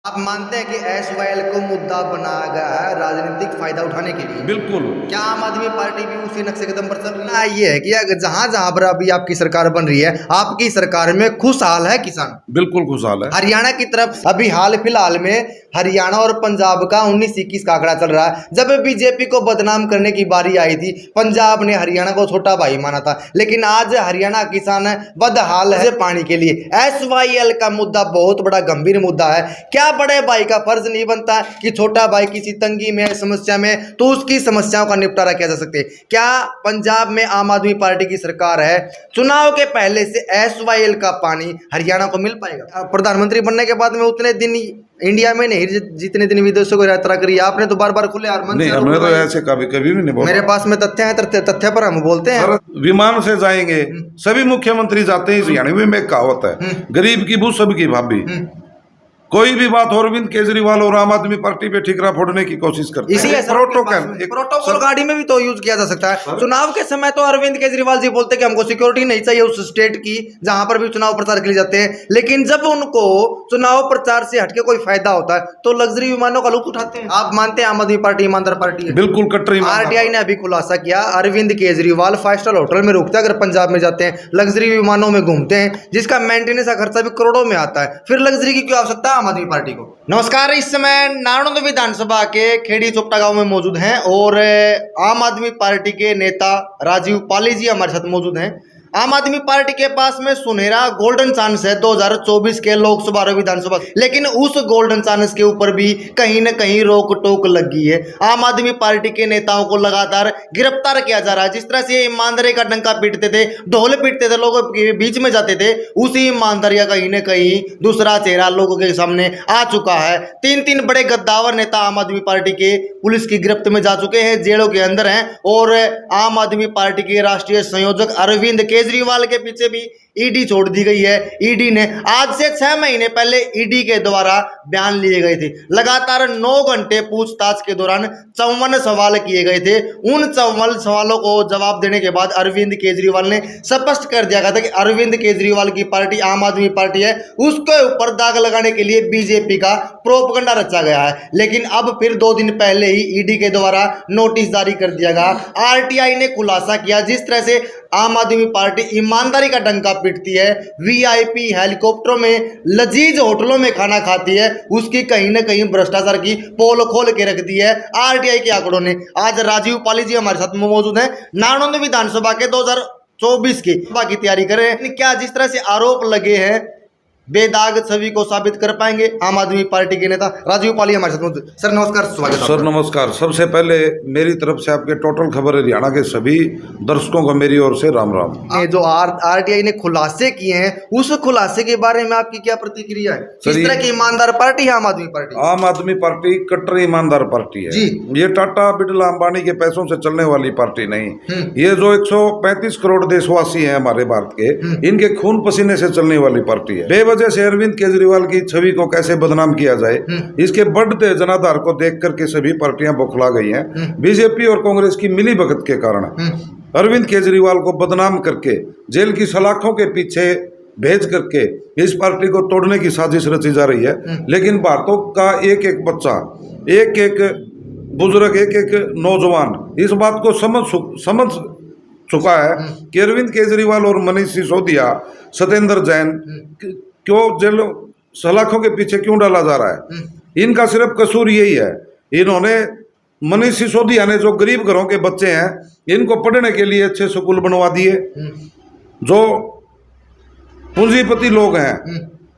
आप मानते हैं कि एसवाईएल को मुद्दा बनाया गया है राजनीतिक फायदा उठाने के लिए? बिल्कुल। क्या आम आदमी पार्टी भी उसी नक्शे कदम पर चल रही है? ये है कि अगर जहां जहां पर अभी आपकी सरकार बन रही है, आपकी सरकार में खुशहाल है किसान? बिल्कुल खुशहाल है। हरियाणा की तरफ अभी हाल फिलहाल में हरियाणा और पंजाब का 19-21 का आंकड़ा चल रहा है। जब बीजेपी को बदनाम करने की बारी आई थी, पंजाब ने हरियाणा को छोटा भाई माना था, लेकिन आज हरियाणा किसान बदहाल है पानी के लिए। एसवाईएल का मुद्दा बहुत बड़ा गंभीर मुद्दा है। क्या बड़े भाई का फर्ज नहीं बनता कि छोटा भाई किसी तंगी में, समस्या में, तो उसकी समस्याओं का निपटारा किया जा सके? क्या पंजाब में आम आदमी पार्टी की सरकार है, चुनाव के पहले से एसवाईएल का पानी हरियाणा को मिल पाएगा? प्रधानमंत्री बनने के बाद में उतने दिन इंडिया में नहीं, जितने दिन विदेशों को यात्रा करी आपने तो बार बार खुले नहीं, हमने तो ऐसे कभी भी नहीं बोला। मेरे पास में तथ्य है, तथ्य पर हम बोलते हैं। विमान से जाएंगे, सभी मुख्यमंत्री जाते हैं। हरियाणवी में कहावत है, गरीब की बू सबकी भाभी। कोई भी बात अरविंद केजरीवाल और आम आदमी पार्टी पे ठिकरा फोड़ने की कोशिश करते हैं। प्रोटोकॉल गाड़ी में भी तो यूज किया जा सकता है। चुनाव के समय तो अरविंद केजरीवाल जी बोलते कि हमको सिक्योरिटी नहीं चाहिए उस स्टेट की जहां पर भी चुनाव प्रचार के लिए जाते हैं, लेकिन जब उनको चुनाव प्रचार से हटके कोई फायदा होता है तो लग्जरी विमानों का लुत्फ उठाते हैं। आप मानते हैं आम आदमी पार्टी ईमानदार पार्टी है? बिल्कुल कट्टर। आरटीआई ने अभी खुलासा किया, अरविंद केजरीवाल 5 स्टार होटल में रुकते हैं, अगर पंजाब में जाते हैं, लग्जरी विमानों में घूमते हैं, जिसका मेंटेनेंस का खर्चा भी करोड़ों में आता है। फिर लग्जरी की क्यों आवश्यकता है आम आदमी पार्टी को? नमस्कार, इस समय नारनौंद विधानसभा के खेड़ी चोपटा गांव में मौजूद हैं और आम आदमी पार्टी के नेता राजीव पाली जी हमारे साथ मौजूद हैं। आम आदमी पार्टी के पास में सुनहरा गोल्डन चांस है 2024 के लोकसभा और विधानसभा, लेकिन उस गोल्डन चांस के ऊपर भी कहीं न कहीं रोक टोक लगी है। आम आदमी पार्टी के नेताओं को लगातार गिरफ्तार किया जा रहा है। जिस तरह से ईमानदारी का डंका पीटते थे, ढोल पीटते थे, लोगों के बीच में जाते थे, उसी ईमानदारी का कहीं न कहीं दूसरा चेहरा लोगों के सामने आ चुका है। 3 बड़े गद्दावर नेता आम आदमी पार्टी के पुलिस की गिरफ्त में जा चुके हैं, जेलों के अंदर हैं, और आम आदमी पार्टी के राष्ट्रीय संयोजक अरविंद केजरीवाल के पीछे भी ईडी छोड़ दी गई है। ईडी ने आज से 6 महीने पहले ईडी के द्वारा बयान लिए गए थे। लगातार 9 घंटे पूछताछ के दौरान 54 सवाल किए गए थे। उन 54 सवालों को जवाब देने के बाद अरविंद केजरीवाल ने स्पष्ट कर दिया गया था कि अरविंद केजरीवाल की पार्टी आम आदमी पार्टी है, उसके ऊपर दाग लगाने के लिए बीजेपी का प्रोपगंडा रचा गया है। लेकिन अब फिर 2 दिन पहले ही ईडी के द्वारा नोटिस जारी कर दिया गया। आरटीआई ने खुलासा किया, जिस तरह से आम आदमी पार्टी ईमानदारी का डंका पीटती है, वीआईपी हेलीकॉप्टरों में, लजीज होटलों में खाना खाती है, उसकी कहीं न कहीं भ्रष्टाचार की पोल खोल के रख दी है आरटीआई के आंकड़ों ने। आज राजीव पाली जी हमारे साथ मौजूद हैं, नारनौंद विधानसभा के 2024 की सभा की तैयारी कर रहे हैं। क्या जिस तरह से आरोप लगे हैं बेदाग छवि को साबित कर पाएंगे आम आदमी पार्टी के नेता राजीव पाली हमारे साथ मौजूद? सर नमस्कार, स्वागत है। सर नमस्कार। सबसे पहले मेरी तरफ से आपके टोटल खबर हरियाणा के सभी दर्शकों को मेरी ओर से राम राम। जो आरटीआई ने खुलासे किए हैं, उस खुलासे के बारे में आपकी क्या प्रतिक्रिया है? किस तरह की ईमानदार पार्टी है आम आदमी पार्टी? आम आदमी पार्टी कट्टर ईमानदार पार्टी है जी। ये टाटा बिरला अंबानी के पैसों से चलने वाली पार्टी नहीं। ये जो 135 करोड़ देशवासी हैं हमारे भारत के, इनके खून पसीने से चलने वाली पार्टी है। से अरविंद केजरीवाल की छवि को कैसे बदनाम किया जाए, इसके बढ़ते जनाधार को देख करके सभी पार्टियां बौखला गई हैं। बीजेपी और कांग्रेस की मिलीभगत के कारण अरविंद केजरीवाल को बदनाम करके जेल की सलाखों के पीछे भेज करके इस पार्टी को तोड़ने की साजिश रची जा रही है। लेकिन भारतों का एक एक बच्चा, एक एक बुजुर्ग, एक एक नौजवान इस बात को समझ चुका है कि अरविंद केजरीवाल और मनीष सिसोदिया, सत्येंद्र जैन क्यों जेल सलाखों के पीछे क्यों डाला जा रहा है। इनका सिर्फ कसूर यही है, इन्होंने मनीष सिसोदिया ने जो गरीब घरों के बच्चे हैं इनको पढ़ने के लिए अच्छे स्कूल बनवा दिए। जो पूंजीपति लोग हैं,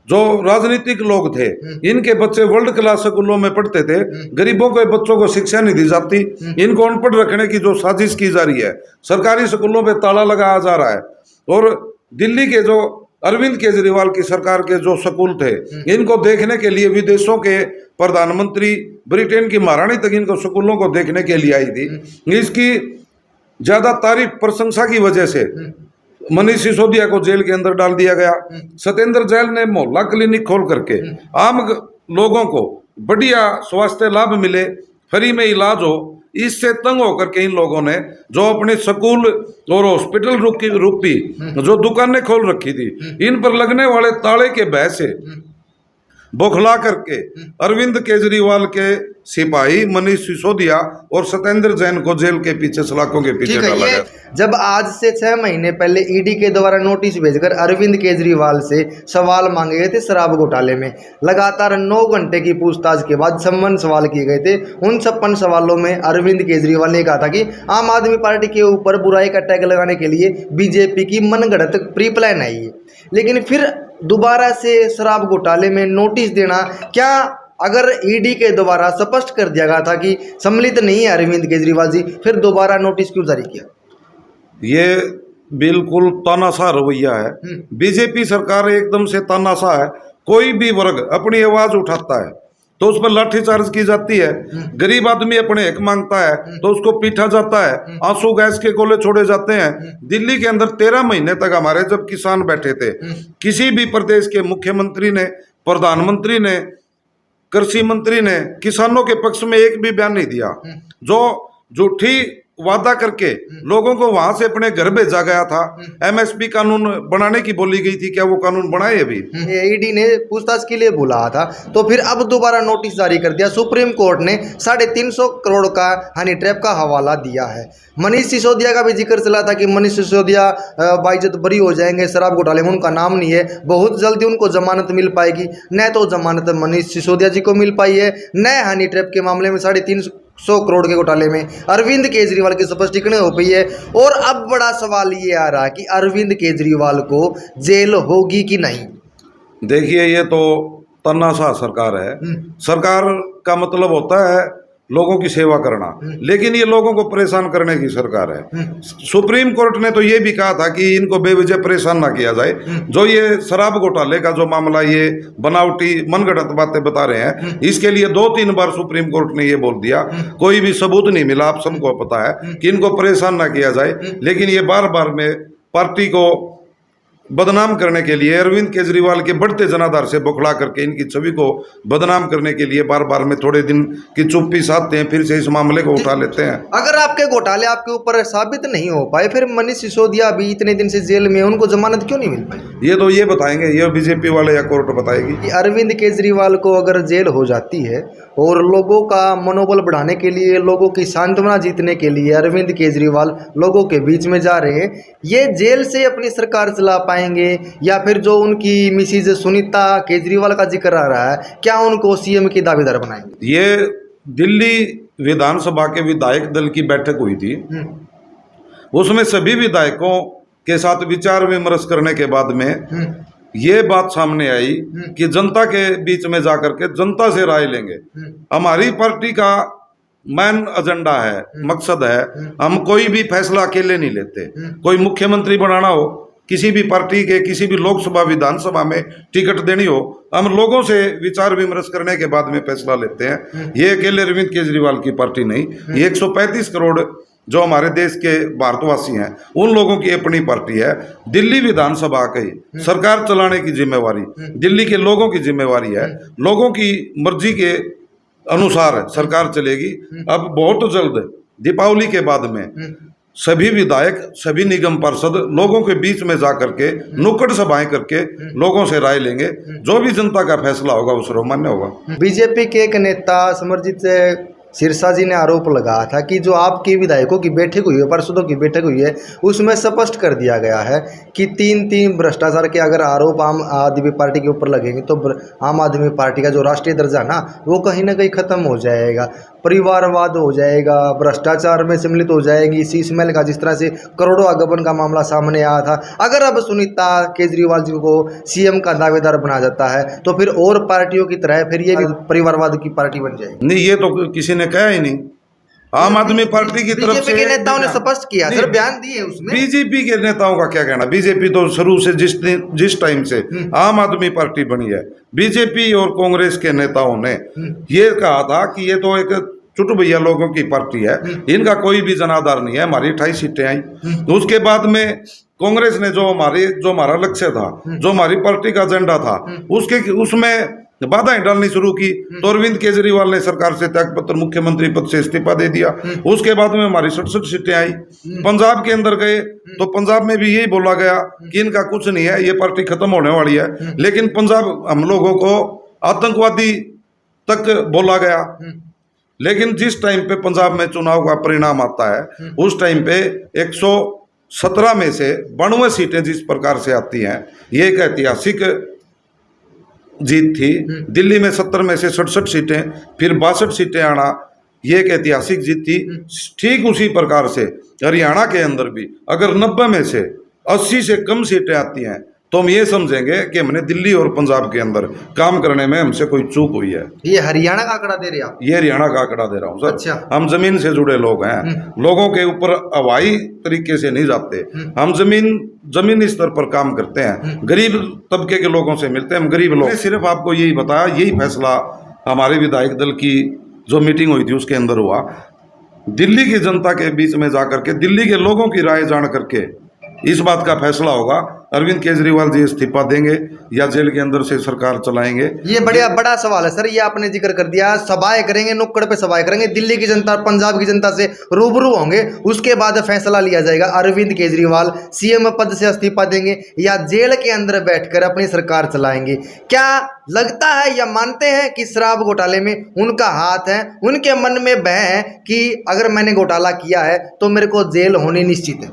जो राजनीतिक लोग थे, इनके बच्चे वर्ल्ड क्लास स्कूलों में पढ़ते थे। गरीबों के बच्चों को शिक्षा नहीं दी जाती। इनको अनपढ़ रखने की जो साजिश की जा रही है, सरकारी स्कूलों पे ताला लगाया जा रहा है। और दिल्ली के जो अरविंद केजरीवाल की सरकार के जो स्कूल थे, इनको देखने के लिए विदेशों के प्रधानमंत्री, ब्रिटेन की महारानी तक इनको स्कूलों को देखने के लिए आई थी। इसकी ज्यादा तारीफ, प्रशंसा की वजह से मनीष सिसोदिया को जेल के अंदर डाल दिया गया। सत्येंद्र जैन ने मोहल्ला क्लिनिक खोल करके आम लोगों को बढ़िया स्वास्थ्य लाभ मिले, फ्री में इलाज हो, इससे तंग होकर के इन लोगों ने जो अपने स्कूल और हॉस्पिटल रूपी जो दुकानें खोल रखी थी, इन पर लगने वाले ताले के भय से बौखला करके अरविंद केजरीवाल के सिपाही मनीष सिसोदिया और सत्येंद्र जैन को जेल के पीछे सलाखों के पीछे ठीक है। डाला ये गया। जब आज से 6 महीने पहले ईडी के द्वारा नोटिस भेजकर अरविंद केजरीवाल से सवाल मांगे गए थे शराब घोटाले में, लगातार 9 घंटे की पूछताछ के बाद 56 सवाल किए गए थे। उन 56 सवालों में अरविंद केजरीवाल ने कहा था कि आम आदमी पार्टी के ऊपर बुराई का टैग लगाने के लिए बीजेपी की मनगढ़ंत प्री प्लान है ये। लेकिन फिर दोबारा से शराब घोटाले में नोटिस देना, क्या अगर ईडी के द्वारा स्पष्ट कर दिया गया था कि सम्मिलित नहीं है अरविंद केजरीवाल जी, फिर दोबारा नोटिस क्यों जारी किया? ये बिल्कुल तानाशाह रवैया है। बीजेपी सरकार एकदम से तानाशाह है। कोई भी वर्ग अपनी आवाज उठाता है तो उस पर लाठीचार्ज की जाती है। गरीब आदमी अपने हक मांगता है तो उसको पीटा जाता है, आंसू गैस के गोले छोड़े जाते हैं। दिल्ली के अंदर 13 महीने तक हमारे जब किसान बैठे थे, किसी भी प्रदेश के मुख्यमंत्री ने, प्रधानमंत्री ने, कृषि मंत्री ने किसानों के पक्ष में एक भी बयान नहीं दिया। जो झूठी वादा करके लोगों को वहां से अपने घर भेजा गया था, एमएसपी कानून बनाने की बोली गई थी, क्या वो कानून बनाए अभी? ईडी ने पूछताछ के लिए बुला था, तो फिर अब दोबारा नोटिस जारी कर दिया। सुप्रीम कोर्ट ने 350 करोड़ का हनी ट्रैप का हवाला दिया है। मनीष सिसोदिया का भी जिक्र चला था कि मनीष सिसोदिया बाइज्जत बरी हो जाएंगे शराब घोटाले में, उनका नाम नहीं है। बहुत जल्दी उनको जमानत मिल पाएगी। न तो जमानत मनीष सिसोदिया जी को मिल पाई है, न हनी ट्रैप के मामले में 350 करोड़ के घोटाले में अरविंद केजरीवाल की स्पष्टीकरण हो गई है। और अब बड़ा सवाल ये आ रहा है कि अरविंद केजरीवाल को जेल होगी कि नहीं। देखिए, ये तो तानाशाह सरकार है। सरकार का मतलब होता है लोगों की सेवा करना, लेकिन ये लोगों को परेशान करने की सरकार है। सुप्रीम कोर्ट ने तो ये भी कहा था कि इनको बेवजह परेशान ना किया जाए। जो ये शराब घोटाले का जो मामला, ये बनावटी मनगढ़ंत बातें बता रहे हैं, इसके लिए 2-3 बार सुप्रीम कोर्ट ने ये बोल दिया, कोई भी सबूत नहीं मिला। आप सबको पता है कि इनको परेशान ना किया जाए, लेकिन ये बार बार में पार्टी को बदनाम करने के लिए, अरविंद केजरीवाल के बढ़ते जनाधार से बौखला करके इनकी छवि को बदनाम करने के लिए बार बार में थोड़े दिन की चुप्पी साधते हैं, फिर से इस मामले को उठा लेते हैं। अगर आपके घोटाले आपके ऊपर साबित नहीं हो पाए, फिर मनीष सिसोदिया अभी इतने दिन से जेल में, उनको जमानत क्यों नहीं मिल पाई? ये तो ये बताएंगे, ये बीजेपी वाले या कोर्ट बताएगी कि अरविंद केजरीवाल को अगर जेल हो जाती है और लोगों का मनोबल बढ़ाने के लिए, लोगों की सांत्वना जीतने के लिए अरविंद केजरीवाल लोगों के बीच में जा रहे हैं, ये जेल से अपनी सरकार चला पाएंगे या फिर जो उनकी मिसिज सुनीता केजरीवाल का जिक्र आ रहा है, क्या उनको सीएम की दावेदार बनाएंगे? ये दिल्ली विधानसभा के विधायक दल की बैठक हुई थी, उसमें सभी विधायकों के साथ विचार विमर्श करने के बाद में ये बात सामने आई कि जनता के बीच में जाकर के जनता से राय लेंगे। हमारी पार्टी का मेन एजेंडा है, मकसद है, हम कोई भी फैसला अकेले नहीं लेते। कोई मुख्यमंत्री बनाना हो, किसी भी पार्टी के किसी भी लोकसभा विधानसभा में टिकट देनी हो, हम लोगों से विचार विमर्श करने के बाद में फैसला लेते हैं। ये अकेले अरविंद केजरीवाल की पार्टी नहीं, ये 135 करोड़ जो हमारे देश के भारतवासी हैं, उन लोगों की अपनी पार्टी है। दिल्ली विधानसभा की सरकार चलाने की जिम्मेवारी दिल्ली के लोगों की जिम्मेवारी है। लोगों की मर्जी के अनुसार सरकार चलेगी। अब बहुत जल्द दीपावली के बाद में सभी विधायक, सभी निगम पार्षद लोगों के बीच में जाकर के नुक्कड़ सभाएं करके लोगों से राय लेंगे। जो भी जनता का फैसला होगा उस पर मान्य होगा। बीजेपी के एक नेता समरजीत सिरसा जी ने आरोप लगाया था कि जो आपके विधायकों की बैठक हुई है, पार्षदों की बैठक हुई है, उसमें स्पष्ट कर दिया गया है कि 3 भ्रष्टाचार के अगर आरोप आम आदमी पार्टी के ऊपर लगेंगे तो आम आदमी पार्टी का जो राष्ट्रीय दर्जा ना, वो कहीं ना कहीं ख़त्म हो जाएगा, परिवारवाद हो जाएगा, भ्रष्टाचार में सम्मिलित हो जाएगी। शीशमहल का जिस तरह से करोड़ों आगमन का मामला सामने आया था, अगर अब सुनीता केजरीवाल जी को सीएम का दावेदार बनाया जाता है तो फिर और पार्टियों की तरह फिर ये भी परिवारवाद की पार्टी बन जाएगी। नहीं, ये तो किसी ने कहा ही नहीं। आम आदमी पार्टी की तरफ से के नेताओं ने स्पष्ट किया, सर बयान दिए उसमें। बीजेपी के नेताओं का क्या कहना? बीजेपी तो शुरू से जिस टाइम से आम आदमी पार्टी बनी है, बीजेपी और कांग्रेस के नेताओं ने ये कहा था कि ये तो एक चुट भैया लोगों की पार्टी है, इनका कोई भी जनाधार नहीं है। हमारी 28 सीटें आई। उसके बाद में कांग्रेस ने जो हमारा लक्ष्य था, जो हमारी पार्टी का एजेंडा था, उसमें बाधाएं डालनी शुरू की। तो अरविंद केजरीवाल ने सरकार से त्यागपत्र, मुख्यमंत्री पद से इस्तीफा दे दिया। उसके बाद में हमारी 67 सीटें आई। पंजाब के अंदर गए तो पंजाब में भी यही बोला गया कि इनका कुछ नहीं है, ये पार्टी खत्म होने वाली है। लेकिन पंजाब हम लोगों को आतंकवादी तक बोला गया। लेकिन जिस टाइम पे पंजाब में चुनाव का परिणाम आता है उस टाइम पे 117 में से 92 सीटें जिस प्रकार से आती हैं, ये एक ऐतिहासिक जीत थी। दिल्ली में 70 में से 67 सीटें, फिर 62 सीटें आना, ये एक ऐतिहासिक जीत थी। ठीक उसी प्रकार से हरियाणा के अंदर भी अगर 90 में से 80 से कम सीटें आती हैं तो हम ये समझेंगे कि हमने दिल्ली और पंजाब के अंदर काम करने में हमसे कोई चूक हुई है। ये हरियाणा का आंकड़ा दे रहे आप? ये हरियाणा का आंकड़ा दे रहा हूँ सर। अच्छा। हम जमीन से जुड़े लोग हैं, लोगों के ऊपर हवाई तरीके से नहीं जाते। हम जमीनी स्तर पर काम करते हैं, गरीब तबके के लोगों से मिलते हैं। हम गरीब लोग, सिर्फ आपको यही बताया, यही फैसला हमारे विधायक दल की जो मीटिंग हुई थी उसके अंदर हुआ। दिल्ली की जनता के बीच में जाकर के, दिल्ली के लोगों की राय जान करके इस बात का फैसला होगा अरविंद केजरीवाल जी इस्तीफा देंगे या जेल के अंदर से सरकार चलाएंगे। ये बड़ा सवाल है सर। ये आपने जिक्र कर दिया, सभाएं करेंगे, नुक्कड़ पे सभाएं करेंगे, दिल्ली की जनता और पंजाब की जनता से रूबरू होंगे, उसके बाद फैसला लिया जाएगा अरविंद केजरीवाल सीएम पद से इस्तीफा देंगे या जेल के अंदर बैठकर अपनी सरकार चलाएंगे। क्या लगता है या मानते हैं कि शराब घोटाले में उनका हाथ है? उनके मन में भय है कि अगर मैंने घोटाला किया है तो मेरे को जेल होनी निश्चित है?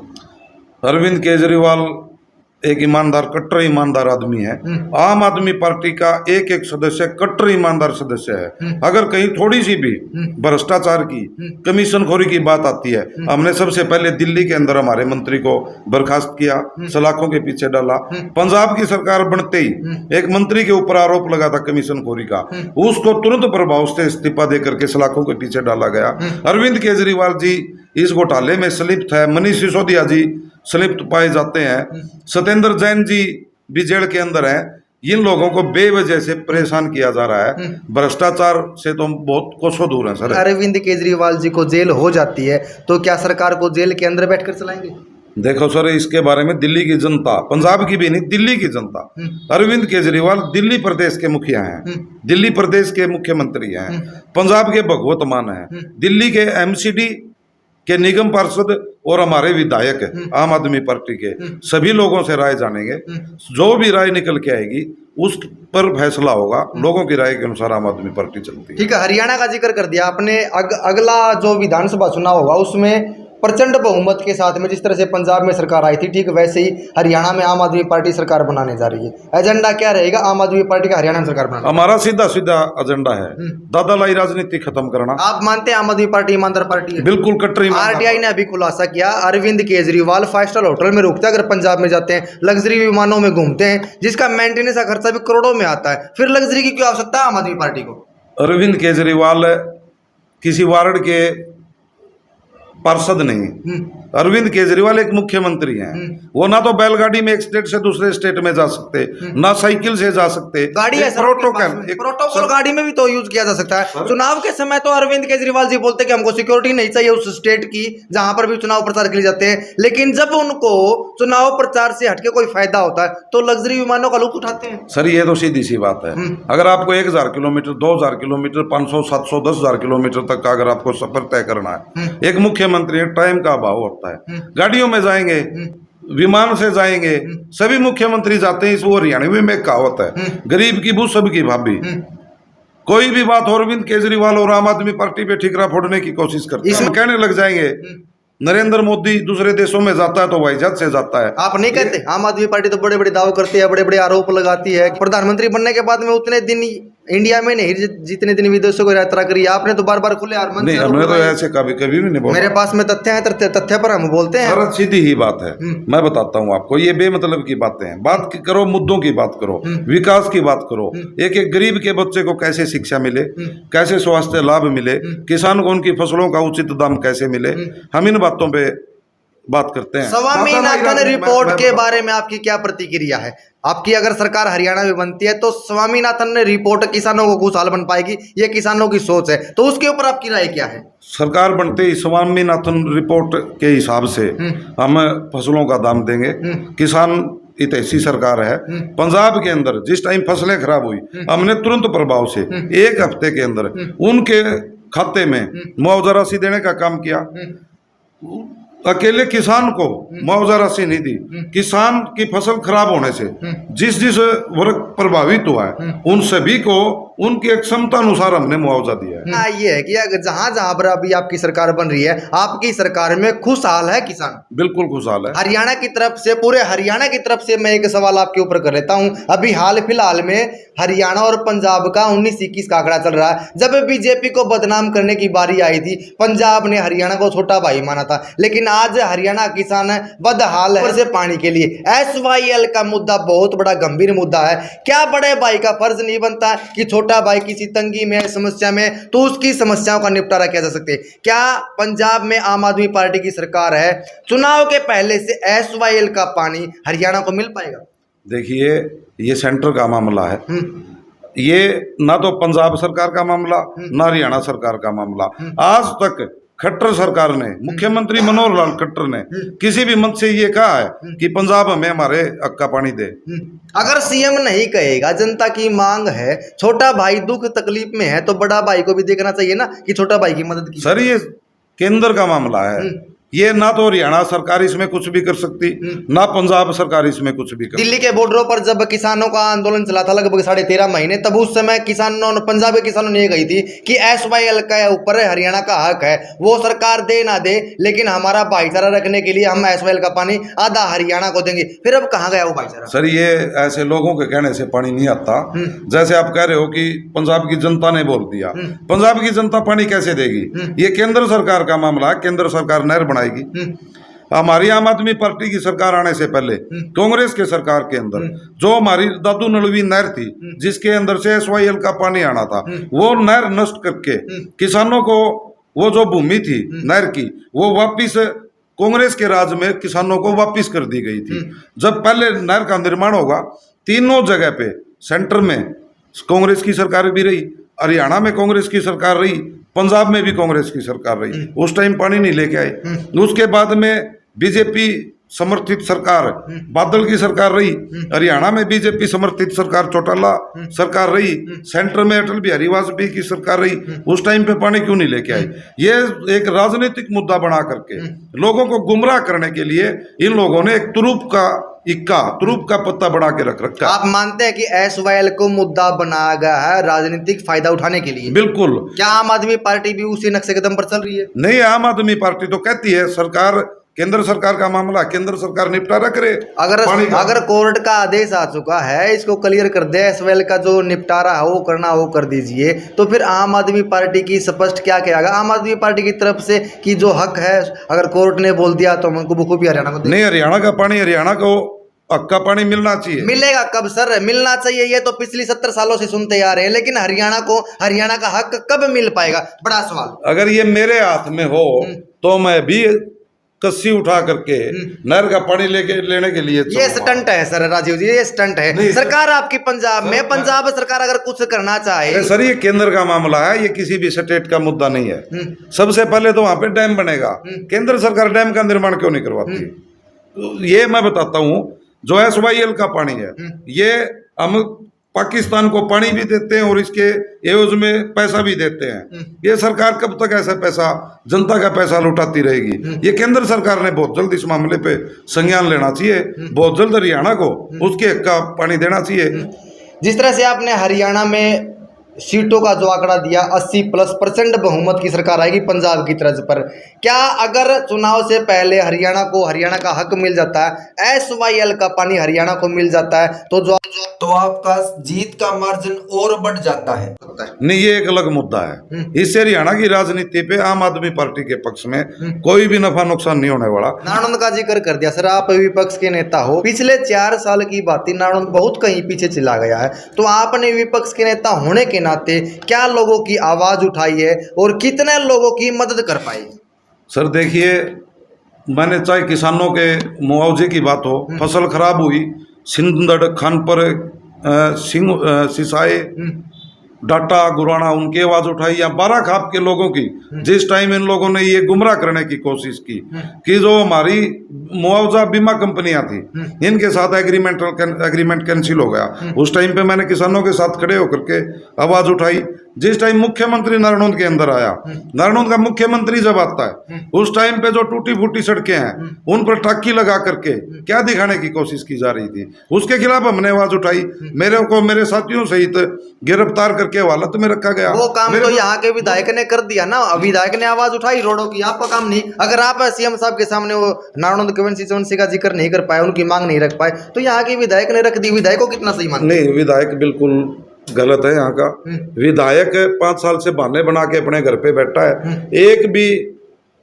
अरविंद केजरीवाल एक ईमानदार, कट्टर ईमानदार आदमी है। आम आदमी पार्टी का एक एक सदस्य कट्टर ईमानदार सदस्य है। अगर कहीं थोड़ी सी भी भ्रष्टाचार की, कमीशनखोरी की बात आती है, हमने सबसे पहले दिल्ली के अंदर हमारे मंत्री को बर्खास्त किया, सलाखों के पीछे डाला। पंजाब की सरकार बनते ही एक मंत्री के ऊपर आरोप लगा था कमीशनखोरी का, उसको तुरंत प्रभाव से इस्तीफा दे करके सलाखों के पीछे डाला गया। अरविंद केजरीवाल जी इस घोटाले में संलिप्त है। मनीष सिसोदिया जी संलिप्त पाए जाते हैं। सत्येंद्र जैन जी भी जेल के अंदर हैं। इन लोगों को बेवजह से परेशान किया जा रहा है। भ्रष्टाचार से तो बहुत कोसों दूर है सर। अरविंद केजरीवाल जी को जेल हो जाती है तो क्या सरकार को जेल के अंदर बैठकर चलाएंगे? देखो सर, इसके बारे में दिल्ली की जनता, पंजाब की भी नहीं, दिल्ली की जनता, अरविंद केजरीवाल दिल्ली प्रदेश के मुखिया हैं, दिल्ली प्रदेश के मुख्यमंत्री हैं, पंजाब के भगवत मान हैं, दिल्ली के एमसीडी के निगम पार्षद और हमारे विधायक आम आदमी पार्टी के सभी लोगों से राय जानेंगे। जो भी राय निकल के आएगी उस पर फैसला होगा। लोगों की राय के अनुसार आम आदमी पार्टी चलती है। ठीक है, हरियाणा का जिक्र कर दिया आपने। अगला जो विधानसभा चुनाव होगा उसमें प्रचंड बहुमत के साथ में, जिस तरह से पंजाब में सरकार आई थी, ठीक वैसे ही हरियाणा में आम आदमी पार्टी सरकार बनाने जा रही है। एजेंडा क्या रहेगा आम आदमी पार्टी का हरियाणा में सरकार बनाना? हमारा सीधा सीधा एजेंडा है दादालाई राजनीति खत्म करना। आप मानते हैं आम आदमी पार्टी ईमानदार पार्टी है? बिल्कुल कट्टर ईमानदार। आरटीआई ने अभी खुलासा किया, अरविंद केजरीवाल 5 स्टार होटल में रुकते हैं, अगर पंजाब में जाते हैं, लग्जरी विमानों में घूमते हैं, जिसका मेंटेनेंस का खर्चा भी करोड़ों में आता है, फिर लग्जरी की क्यों आवश्यकता है आम आदमी पार्टी को? अरविंद केजरीवाल किसी वार्ड के पार्षद नहीं, अरविंद केजरीवाल एक मुख्यमंत्री हैं। वो ना तो बैलगाड़ी में एक स्टेट से दूसरे स्टेट में जा सकते, ना साइकिल से जा सकते। गाड़ी है प्रोटोकॉल गाड़ी में भी तो यूज किया जा सकता है। चुनाव के समय तो अरविंद केजरीवाल जी बोलते कि हमको सिक्योरिटी नहीं चाहिए उस स्टेट की जहां पर भी चुनाव प्रचार के लिए जाते हैं, लेकिन जब उनको चुनाव प्रचार से हटके कोई फायदा होता है तो लग्जरी विमानों का लुत्फ उठाते हैं। सर ये तो सीधी सी बात है। अगर आपको 1000 किलोमीटर, 2000 किलोमीटर, 500, 700, 10,000 किलोमीटर तक का अगर आपको सफर तय करना है, एक मुख्यमंत्री टाइम का अभाव होता है। गाड़ियों में जाएंगे, विमान से जाएंगे, सभी मुख्यमंत्री जाते हैं। इस वो हरियाणवी में कहावत है, गरीब की बू सबकी भाभी। कोई भी बात हो, अरविंद केजरीवाल और आम आदमी पार्टी पे ठिकरा फोड़ने की कोशिश करते हैं। इसमें कहने लग जाएंगे नरेंद्र मोदी दूसरे देशों में जाता है तो वाईजात से जाता है। आप नहीं कहते? आम आदमी पार्टी तो बड़े बड़े दावे करती है, बड़े बड़े आरोप लगाती है। प्रधानमंत्री बनने के बाद में उतने दिन इंडिया में नहीं जितने दिन विदेशों को यात्रा करी आपने तो बार बार खुले नहीं, हमने तो ऐसे कभी भी नहीं बोला। मेरे पास में तथ्य है, तथ्य पर हम बोलते हैं। सीधी ही बात है, मैं बताता हूँ आपको। ये बेमतलब की बातें हैं। बात करो, मुद्दों की बात करो, विकास की बात करो। एक एक गरीब के बच्चे को कैसे शिक्षा मिले, कैसे स्वास्थ्य लाभ मिले, किसान को उनकी फसलों का उचित दाम कैसे मिले, हम इन बातों पे बात करते हैं। स्वामीनाथन रिपोर्ट के बारे में आपकी क्या प्रतिक्रिया है? आपकी अगर सरकार हरियाणा में बनती है तो स्वामीनाथन रिपोर्ट किसानों को खुशहाल बन पाएगी, ये किसानों की सोच है, तो उसके ऊपर आपकी राय क्या है? सरकार बनते ही स्वामीनाथन रिपोर्ट के हिसाब से हम फसलों का दाम देंगे। किसान हितैषी सरकार है। पंजाब के अंदर जिस टाइम फसलें खराब हुई, हमने तुरंत प्रभाव से 1 हफ्ते के अंदर उनके खाते में मुआवजा राशि देने का काम किया। अकेले किसान को मुआवजा राशि नहीं दी, किसान की फसल खराब होने से जिस जिस वर्ग प्रभावित हुआ है उन सभी को उनकी एक क्षमता अनुसार हमने मुआवजा दिया है। हाँ, ये है कि अगर जहां जहां पर अभी आपकी सरकार बन रही है, आपकी सरकार में खुशहाल है किसान? बिल्कुल खुशहाल है। हरियाणा की तरफ से, पूरे हरियाणा की तरफ से मैं एक सवाल आपके ऊपर कर लेता हूं। अभी हाल फिलहाल में हरियाणा और पंजाब का 19-21 का आंकड़ा चल रहा है। जब बीजेपी को बदनाम करने की बारी आई थी, पंजाब ने हरियाणा को छोटा भाई माना था, लेकिन आज हरियाणा किसान बदहाल है से पानी के लिए। SYL का मुद्दा बहुत बड़ा गंभीर मुद्दा है। क्या बड़े भाई का फर्ज नहीं बनता कि छोटा भाई किसी तंगी में, समस्या में, तो उसकी समस्याओं का निपटारा किया जा सकते? क्या पंजाब में आम आदमी पार्टी की सरकार है, चुनाव के पहले से SYL का पानी हरियाणा को मिल पाएगा? देखिए, ये सेंटर का मामला है, ये ना तो पंजाब सरकार का मामला ना हरियाणा सरकार का मामला। आज तक खट्टर सरकार ने, मुख्यमंत्री मनोहर लाल खट्टर ने किसी भी मंच से ये कहा है कि पंजाब हमें हमारे हक का पानी दे। अगर सीएम नहीं कहेगा, जनता की मांग है, छोटा भाई दुख तकलीफ में है, तो बड़ा भाई को भी देखना चाहिए ना कि छोटा भाई की मदद की। सर, ये केंद्र का मामला है, ये ना तो हरियाणा सरकार इसमें कुछ भी कर सकती, ना पंजाब सरकार इसमें कुछ भी कर। दिल्ली के बॉर्डरों पर जब किसानों का आंदोलन चला था लगभग 13.5 महीने, तब उस समय किसानों, पंजाब के किसानों ने ये कही थी कि SYL का ऊपर हरियाणा का हक है, वो सरकार दे ना दे, लेकिन हमारा भाईचारा रखने के लिए हम SYL का पानी आधा हरियाणा को देंगे। फिर अब कहाँ गया वो भाईचारा? सर, ये ऐसे लोगों के कहने से पानी नहीं आता। जैसे आप कह रहे हो कि पंजाब की जनता ने बोल दिया, पंजाब की जनता पानी कैसे देगी? ये केंद्र सरकार का मामला है, केंद्र सरकार नहर बनाएगी। हमारी आम आदमी पार्टी की सरकार आने से पहले कांग्रेस के सरकार के अंदर जो हमारी दादू नलवी नहर थी, जिसके अंदर से SYL का पानी आना था, वो नहर नष्ट करके किसानों को वो जो भूमि थी नहर की, वो वापिस कांग्रेस के राज में किसानों को वापिस कर दी गई थी। जब पहले नहर का निर्माण होगा, तीनों जगह पे सेंटर में कांग्रेस की सरकार भी रही, हरियाणा में कांग्रेस की सरकार रही, पंजाब में भी कांग्रेस की सरकार रही, उस टाइम पानी नहीं लेके आए। उसके बाद में बीजेपी समर्थित सरकार बादल की सरकार रही, हरियाणा में बीजेपी समर्थित सरकार चौटाला सरकार रही, सेंटर में अटल बिहारी वाजपेयी की सरकार रही, उस टाइम पे पानी क्यों नहीं लेके आई? ये एक राजनीतिक मुद्दा बना करके लोगों को गुमराह करने के लिए इन लोगों ने एक तुरुप का पत्ता बना के रख रखा। आप मानते हैं कि SYL को मुद्दा बनाया गया है राजनीतिक फायदा उठाने के लिए? बिल्कुल। क्या आम आदमी पार्टी भी उसी नक्शे कदम पर चल रही है? नहीं, आम आदमी पार्टी तो कहती है सरकार, केंद्र सरकार का मामला केंद्र सरकार निपटारा करे। अगर कोर्ट का आदेश आ चुका है, इसको क्लियर कर दे, SYL का जो निपटारा है वो करना वो कर दीजिए, तो फिर आम आदमी पार्टी की स्पष्ट क्या कहेगा आम आदमी पार्टी की तरफ से कि जो हक है अगर कोर्ट ने बोल दिया तो हमको बखूबी हरियाणा को नहीं, हरियाणा का पानी हरियाणा को हक का पानी मिलना चाहिए। मिलेगा कब सर? मिलना चाहिए ये तो पिछली 70 सालों से सुनते आ रहे हैं, लेकिन हरियाणा का हक कब मिल पाएगा? बड़ा सवाल। अगर ये मेरे हाथ में हो तो मैं भी कस्सी उठा करके नहर का पानी लेने के लिए ये स्टंट है सर राजीव जी, ये स्टंट है। सरकार आपकी पंजाब में, पंजाब सरकार अगर कुछ करना चाहे। सर, ये केंद्र का मामला है, ये किसी भी स्टेट का मुद्दा नहीं है। सबसे पहले तो वहां पे डैम बनेगा, केंद्र सरकार डैम का निर्माण क्यों नहीं करवाती? तो ये मैं बताता हूँ, जो SYL का पानी है, ये हम पाकिस्तान को पानी भी देते हैं और इसके एवज में पैसा भी देते हैं। ये सरकार कब तक ऐसा पैसा, जनता का पैसा लुटाती रहेगी? ये केंद्र सरकार ने बहुत जल्द इस मामले पे संज्ञान लेना चाहिए, बहुत जल्द हरियाणा को उसके हक का पानी देना चाहिए। जिस तरह से आपने हरियाणा में सीटों का जो आंकड़ा दिया, 80+% बहुमत की सरकार आएगी पंजाब की तर्ज पर, क्या अगर चुनाव से पहले हरियाणा का हक मिल जाता है, SYL का पानी हरियाणा को मिल जाता है, तो आपका जीत का मार्जिन और बढ़ जाता है? नहीं, ये एक अलग मुद्दा है। इससे हरियाणा की राजनीति पे आम आदमी पार्टी के पक्ष में कोई भी नफा नुकसान नहीं होने वाला। नारनौंद का जिक्र कर दिया सर, आप विपक्ष के नेता हो, पिछले 4 साल की बात थी, नारनौंद बहुत कहीं पीछे चला गया है, तो आपने विपक्ष के नेता होने के नाते क्या लोगों की आवाज उठाई है और कितने लोगों की मदद कर पाई? सर देखिए, मैंने चाहे किसानों के मुआवजे की बात हो, फसल खराब हुई, सिंदड़ खानपर सिसाए डाटा गुराना उनकी आवाज उठाई, या 12 खाप के लोगों की, जिस टाइम इन लोगों ने ये गुमराह करने की कोशिश की कि जो हमारी मुआवजा बीमा कंपनियां थी इनके साथ एग्रीमेंट कैंसिल हो गया, उस टाइम पे मैंने किसानों के साथ खड़े होकर के आवाज उठाई। जिस टाइम मुख्यमंत्री नारायण के अंदर आया, नारायण का मुख्यमंत्री जब आता है उस टाइम पे जो टूटी फूटी सड़कें हैं उन पर टाकी लगा करके क्या दिखाने की कोशिश की जा रही थी, उसके खिलाफ हमने आवाज उठाई। मेरे को मेरे साथियों सहित गिरफ्तार करके हवालात में रखा गया। वो काम तो यहाँ के विधायक ने कर दिया ना, विधायक ने आवाज उठाई रोडों की, आपका काम नहीं। अगर आप सीएम साहब के सामने वो नारायण कंस्टिट्यूएंसी का जिक्र नहीं कर पाए, उनकी मांग नहीं रख पाए, तो यहाँ के विधायक ने रख दी। विधायक को कितना सही मानते? नहीं, विधायक बिल्कुल गलत है। यहाँ का विधायक 5 साल से बहाने बना के अपने घर पे बैठा है। एक भी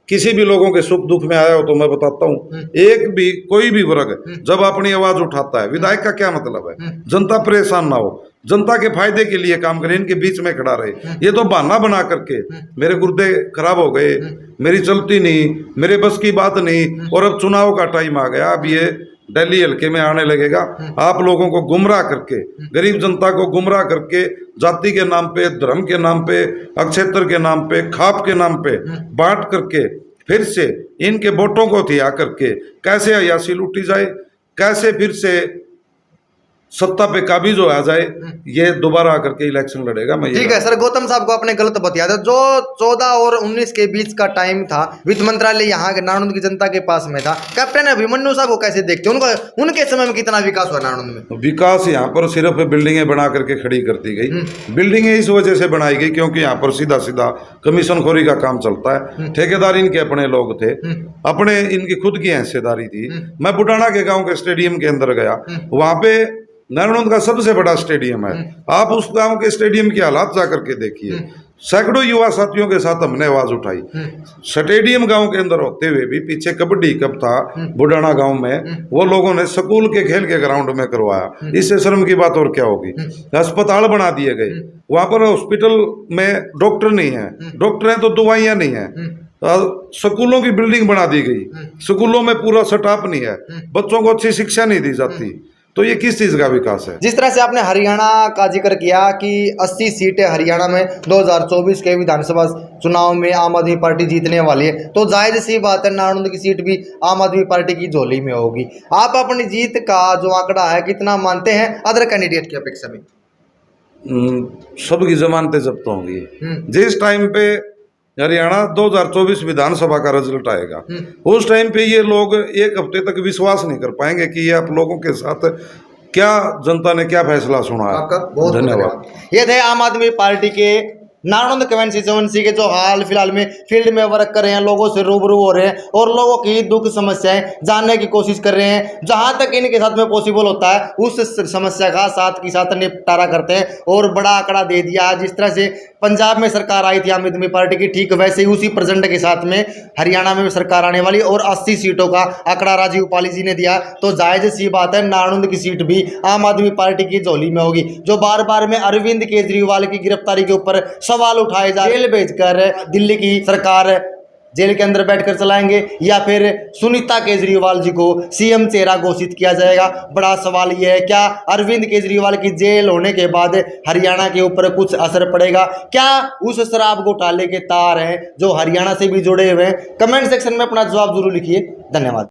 किसी भी लोगों के सुख दुख में आया हो तो मैं बताता हूँ, एक भी कोई भी वर्ग जब अपनी आवाज उठाता है, विधायक का क्या मतलब है? जनता परेशान ना हो, जनता के फायदे के लिए काम करें, इनके बीच में खड़ा रहे। ये तो बहाना बना करके मेरे गुर्दे खराब हो गए, मेरी चलती नहीं, मेरे बस की बात नहीं, और अब चुनाव का टाइम आ गया, अब ये दिल्ली हल्के में आने लगेगा। आप लोगों को गुमराह करके, गरीब जनता को गुमराह करके, जाति के नाम पे, धर्म के नाम पे, अक्षेत्र के नाम पे, खाप के नाम पे बांट करके फिर से इनके वोटों को थिया करके कैसे अयासी लूटी जाए, कैसे फिर से सत्ता पे काबिज आ जाए, ये दोबारा आकर के इलेक्शन लड़ेगा। मैं ठीक है सर, गौतम साहब को आपने गलत बताया था। जो 14 और 19 के बीच का टाइम था, वित्त मंत्रालय यहाँ के नारायण की जनता के पास में था। कैप्टन अभिमन्यु साहब को कैसे देखते हैं? उनके समय में कितना विकास हुआ नारायण में? विकास यहाँ पर सिर्फ बिल्डिंगें बना करके खड़ी कर दी गई। बिल्डिंगें इस वजह से बनाई गई क्योंकि यहाँ पर सीधा सीधा कमीशनखोरी का काम चलता है। ठेकेदार इनके अपने लोग थे, अपने इनकी खुद की हिस्सेदारी थी। मैं बुडाना के गाँव के स्टेडियम के अंदर गया, वहां पे नारायण का सबसे बड़ा स्टेडियम है। आप उस गांव के स्टेडियम की हालात जाकर के देखिए। सैकड़ों युवा साथियों के साथ हमने आवाज उठाई। स्टेडियम गांव के अंदर होते हुए भी पीछे कबड्डी कप था बुडाना गांव में, वो लोगों ने स्कूल के खेल के ग्राउंड में करवाया। इससे शर्म की बात और क्या होगी? अस्पताल बना दिए गए, वहां पर हॉस्पिटल में डॉक्टर नहीं है, डॉक्टर हैं तो दवाइयां नहीं है। स्कूलों की बिल्डिंग बना दी गई, स्कूलों में पूरा स्टाफ नहीं है, बच्चों को अच्छी शिक्षा नहीं दी जाती। तो ये किस चीज का विकास है? जिस तरह से आपने हरियाणा का जिक्र किया कि 80 सीटें हरियाणा में 2024 के विधानसभा चुनाव में आम आदमी पार्टी जीतने वाली है, तो जायज सी बात है नारायण की सीट भी आम आदमी पार्टी की झोली में होगी। आप अपनी जीत का जो आंकड़ा है कितना मानते हैं अदर कैंडिडेट की अपेक्षा में? सबकी जमानतें जब्त होंगी। जिस टाइम पे हरियाणा 2024 विधानसभा का रिजल्ट आएगा, उस टाइम पे ये लोग एक हफ्ते तक विश्वास नहीं कर पाएंगे कि ये आप लोगों के साथ क्या जनता ने क्या फैसला सुना है। आपका बहुत धन्यवाद। ये थे आम आदमी पार्टी के नारायण कंस्टिट्यूएंसी के जो हाल फिलहाल में फील्ड में वर्क कर रहे हैं, लोगों से रूबरू हो रहे हैं और लोगों की दुख समस्याएं जानने की कोशिश कर रहे हैं। जहां तक इनके साथ में पॉसिबल होता है उस समस्या का साथ के साथ निपटारा करते हैं और बड़ा आंकड़ा दे दिया। जिस तरह से पंजाब में सरकार आई थी आम आदमी पार्टी की, ठीक वैसे ही उसी प्रेजेंट के साथ में हरियाणा में भी सरकार आने वाली और 80 सीटों का आंकड़ा राजीव पाली जी ने दिया। तो जायज सी बात है नारायण की सीट भी आम आदमी पार्टी की झोली में होगी। जो बार बार में अरविंद केजरीवाल की गिरफ्तारी के ऊपर सवाल उठाए जा, जेल भेजकर दिल्ली की सरकार जेल के अंदर बैठकर चलाएंगे या फिर सुनीता केजरीवाल जी को सीएम चेहरा घोषित किया जाएगा। बड़ा सवाल यह है, क्या अरविंद केजरीवाल की जेल होने के बाद हरियाणा के ऊपर कुछ असर पड़ेगा? क्या उस शराब घोटाले के तार हैं जो हरियाणा से भी जुड़े हुए हैं? कमेंट सेक्शन में अपना जवाब जरूर लिखिए। धन्यवाद।